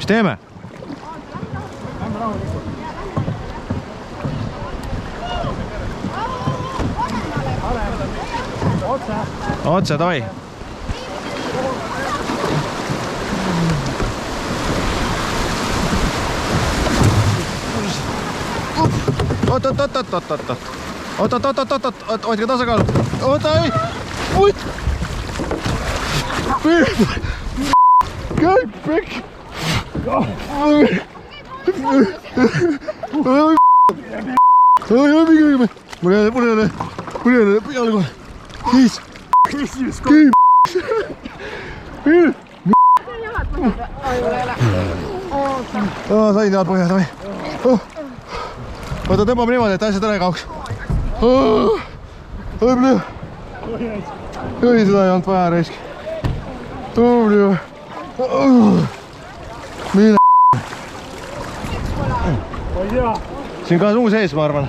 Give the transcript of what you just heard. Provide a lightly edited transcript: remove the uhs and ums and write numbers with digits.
Mis teeme? Otse, davai. Oot, hoidke tasakaalu. Oota, ei! Uit! Käib pekk! Mul ei ole peale kohe. Kiis! Kiis! Sain jalad põhja, davai. Oota, tõmbame niimoodi, et asjad ära ei kauks. Õiblü. Õi, seda ei olnud vaja reisk. Õiblü. Mine. Siin ka suu sees, ma arvan.